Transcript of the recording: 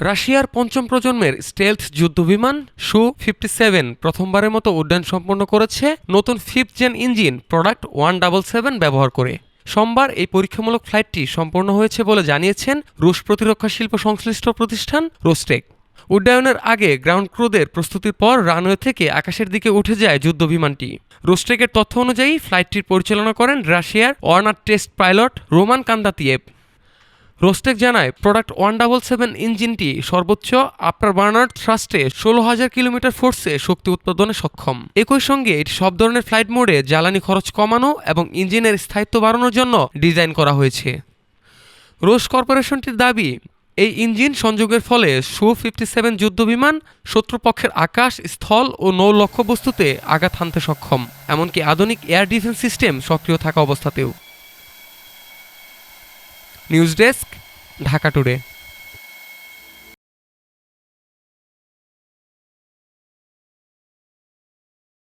রাশিয়ার পঞ্চম প্রজন্মের স্টেলথ যুদ্ধবিমান সু-57 প্রথমবারের মতো উড্ডয়ন সম্পন্ন করেছে নতুন 5th জেন ইঞ্জিন প্রোডাক্ট 177 ব্যবহার করে। সোমবার এই পরীক্ষামূলক ফ্লাইটটি সম্পন্ন হয়েছে বলে জানিয়েছেন রুশ প্রতিরক্ষা শিল্প সংশ্লিষ্ট প্রতিষ্ঠান রোস্টেক। উড্ডয়নের আগে গ্রাউন্ড ক্রুদের প্রস্তুতির পর রানওয়ে থেকে আকাশের দিকে উঠে যায় যুদ্ধবিমানটি। রোস্টেকের তথ্য অনুযায়ী ফ্লাইটটির পরিচালনা করেন রাশিয়ার ওয়ার্নার টেস্ট পাইলট রোমান কান্দাতিয়েভ। রোস্টেক জানায় প্রোডাক্ট 177 ইঞ্জিনটি সর্বোচ্চ আফটার বার্নার থ্রাস্টে 16,000 কিলোমিটার ফোর্সে শক্তি উৎপাদনে সক্ষম। একই সঙ্গে এটি সব ধরনের ফ্লাইট মোডে জ্বালানি খরচ কমানো এবং ইঞ্জিনের স্থায়িত্ব বাড়ানোর জন্য ডিজাইন করা হয়েছে। রুশ কর্পোরেশনটির দাবি, এই ইঞ্জিন সংযোগের ফলে সু-57 যুদ্ধবিমান শত্রুপক্ষের আকাশ, স্থল ও নৌ লক্ষ্যবস্তুতে আঘাত হানতে সক্ষম, এমনকি আধুনিক এয়ার ডিফেন্স সিস্টেম সক্রিয় থাকা অবস্থাতেও। News desk, Dhaka today.